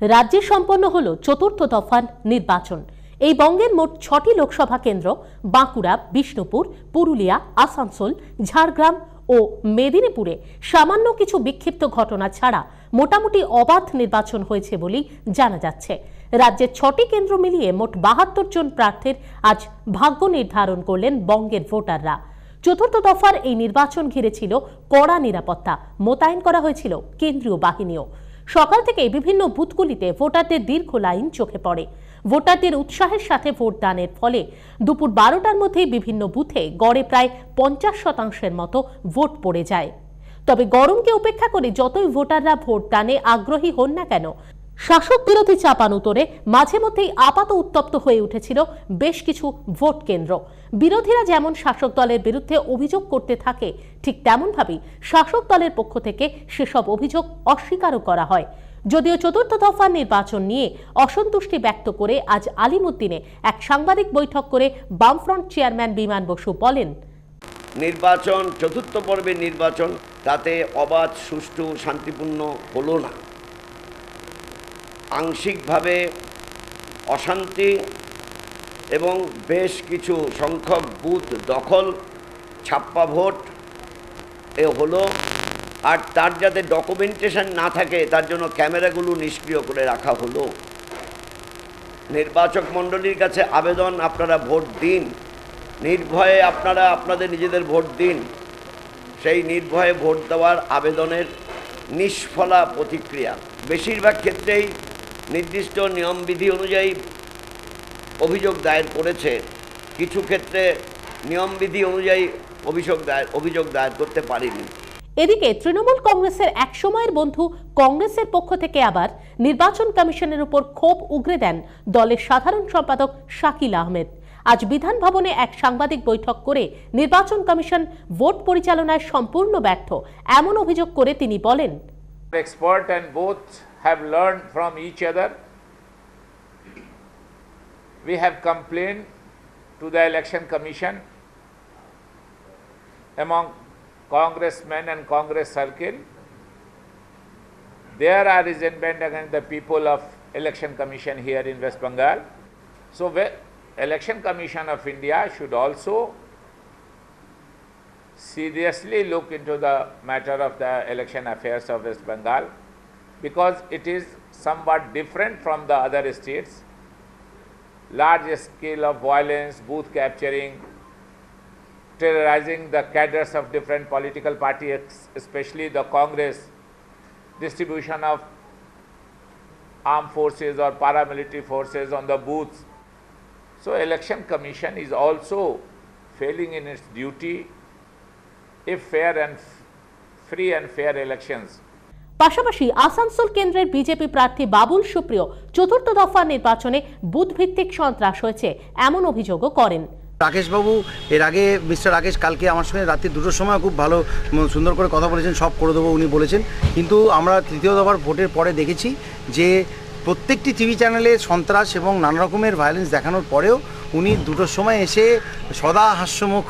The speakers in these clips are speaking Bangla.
রাজ্যে সম্পন্ন হলো চতুর্থ দফার নির্বাচন। এই বঙ্গের মোট 6টি লোকসভা কেন্দ্র বাঁকুড়া, বিষ্ণুপুর, পুরুলিয়া, আসানসোল, ঝাড়গ্রাম ও মেদিনীপুরে সামান্য কিছু বিক্ষিপ্ত ঘটনা ছাড়া মোটামুটি অবাধ নির্বাচন হয়েছে বলেই জানা যাচ্ছে। রাজ্যের 6টি কেন্দ্র মিলিয়ে মোট 72 জন প্রার্থীর আজ ভাগ্য নির্ধারণ করলেন বঙ্গের ভোটাররা। চতুর্থ দফার এই নির্বাচন ঘিরে ছিল কড়া নিরাপত্তা, মোতায়েন করা হয়েছিল কেন্দ্রীয় বাহিনীও। সকাল থেকে বিভিন্ন বুথগুলিতে ভোটারদের দীর্ঘ লাইন চোখে পড়ে। ভোটারদের উৎসাহের সাথে ভোট দানের ফলে দুপুর 12টার মধ্যেই বিভিন্ন বুথে গড়ে প্রায় 50% মতো ভোট পড়ে যায়। তবে গরমকে উপেক্ষা করে যতই ভোটাররা ভোট দানে আগ্রহী হন না কেন, শাসক বিরোধী চাপানুতরে মাঝে মধ্যেই আপাত উত্তপ্ত হয়ে উঠেছিল বেশ কিছু ভোট কেন্দ্র। বিরোধীরা যেমন শাসক দলের বিরুদ্ধে অভিযোগ করতে থাকে, ঠিক তেমনভাবেই শাসক দলের পক্ষ থেকে সেসব অভিযোগ অস্বীকারও করা হয়। যদিও চতুর্থ দফার নির্বাচন নিয়ে অসন্তুষ্টি ব্যক্ত করে আজ আলিমুদ্দিনে এক সাংবাদিক বৈঠক করে বামফ্রন্ট চেয়ারম্যান বিমান বসু বলেন, নির্বাচন চতুর্থ পর্বের নির্বাচন তাতে অবাধ, সুষ্ঠু, শান্তিপূর্ণ হলো না। আংশিকভাবে অশান্তি এবং বেশ কিছু সংখ্যক বুথ দখল, ছাপ্পা ভোট হলো। আর তার যাতে ডকুমেন্টেশন না থাকে তার জন্য ক্যামেরাগুলো নিষ্ক্রিয় করে রাখা হলো। নির্বাচক মণ্ডলীর কাছে আবেদন, আপনারা ভোট দিন, নির্ভয়ে আপনারা আপনাদের নিজেদের ভোট দিন। সেই নির্ভয়ে ভোট দেওয়ার আবেদনের নিষ্ফলা প্রতিক্রিয়া। বেশিরভাগ ক্ষেত্রেই নির্দিষ্ট নিয়মবিধি অনুযায়ী অভিযোগ দায়ের করেছে, কিছু ক্ষেত্রে নিয়মবিধি অনুযায়ী অভিযোগ দায়ের করতে পারেনি। এদিকে তৃণমূল কংগ্রেসের এক সময়ের বন্ধু কংগ্রেসের পক্ষ থেকে আবার নির্বাচন কমিশনের উপর ক্ষোভ উগরে দেন দলের সাধারণ সম্পাদক শাকিল আহমেদ। আজ বিধান ভবনে এক সাংবাদিক বৈঠক করে নির্বাচন কমিশন ভোট পরিচালনায় সম্পূর্ণ ব্যর্থ এমন অভিযোগ করে তিনি বলেন, expert and both have learned from each other. We have complained to the election commission among congressmen and congress circle. There are resentment against the people of election commission here in West Bengal. So election commission of India should also seriously look into the matter of the election affairs of West Bengal, because it is somewhat different from the other states. Large scale of violence, booth capturing, terrorizing the cadres of different political parties, especially the Congress, distribution of armed forces or paramilitary forces on the booths. So election commission is also failing in its duty if free and fair elections. পাশাপাশি আসানসোল কেন্দ্রের বিজেপি প্রার্থী বাবুল সুপ্রিয় চতুর্থ দফা নির্বাচনে বুথ ভিত্তিক সন্ত্রাস হয়েছে এমন অভিযোগও করেন। রাকেশ বাবু এর আগে মিস্টার রাকেশ কালকে আমার সঙ্গে রাত্রি 2টোর সময় খুব ভালো সুন্দর করে কথা বলেছেন, সব করে দেবো উনি বলেছেন। কিন্তু আমরা তৃতীয় দফার ভোটের পরে দেখেছি যে প্রত্যেকটি টিভি চ্যানেলে সন্ত্রাস এবং নানা রকমের ভায়োলেন্স দেখানোর পরেও উনি 2টোর সময় এসে সদা হাস্যমুখ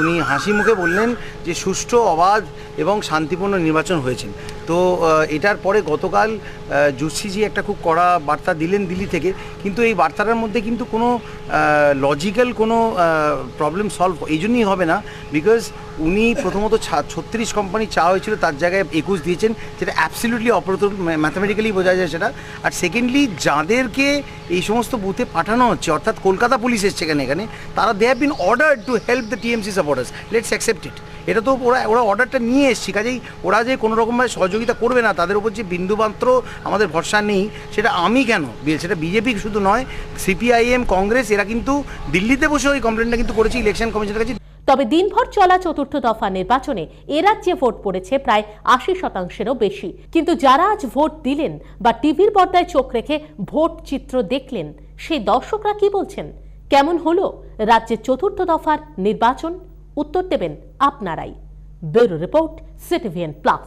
উনি হাসি মুখে বললেন যে সুষ্ঠু, অবাধ এবং শান্তিপূর্ণ নির্বাচন হয়েছে। তো এটার পরে গতকাল জুসিজি একটা খুব কড়া বার্তা দিলেন দিল্লি থেকে, কিন্তু এই বার্তাটার মধ্যে কিন্তু কোনো লজিক্যাল কোনো প্রবলেম সলভ এই জন্যই হবে না, বিকজ উনি প্রথমত 36 কোম্পানি চাওয়া হয়েছিল, তার জায়গায় 21 দিয়েছেন, যেটা অ্যাবসলিউটলি অপ্রতুল, ম্যাথামেটিক্যালি বোঝা যায় সেটা। আর সেকেন্ডলি যাদেরকে এই সমস্ত বুথে পাঠানো হচ্ছে, অর্থাৎ কলকাতা পুলিশ এসছে এখানে, তারা they have been ordered to help the TMC supporters. Let's accept it. এটা তো ওরা অর্ডারটা নিয়ে এসছে, কাজেই ওরা যে কোনো রকমভাবে সহযোগিতা করবে না, তাদের উপর যে বিন্দুমাত্র আমাদের ভরসা নেই, সেটা আমি কেন, সেটা বিজেপি শুধু নয়, সিপিআইএম, কংগ্রেস, এরা কিন্তু দিল্লিতে বসে ওই কমপ্লেনটা কিন্তু করেছে ইলেকশন কমিশনের কাছে। তবে দিনভর চলা চতুর্থ দফা নির্বাচনে এ রাজ্যে ভোট পড়েছে প্রায় 80%-এরও বেশি। কিন্তু যারা আজ ভোট দিলেন বা টিভির পর্দায় চোখ রেখে ভোট চিত্র দেখলেন, সেই দর্শকরা কি বলছেন? কেমন হলো রাজ্যের চতুর্থ দফার নির্বাচন? উত্তর দেবেন আপনারাই। Bureau report, CTVN plus.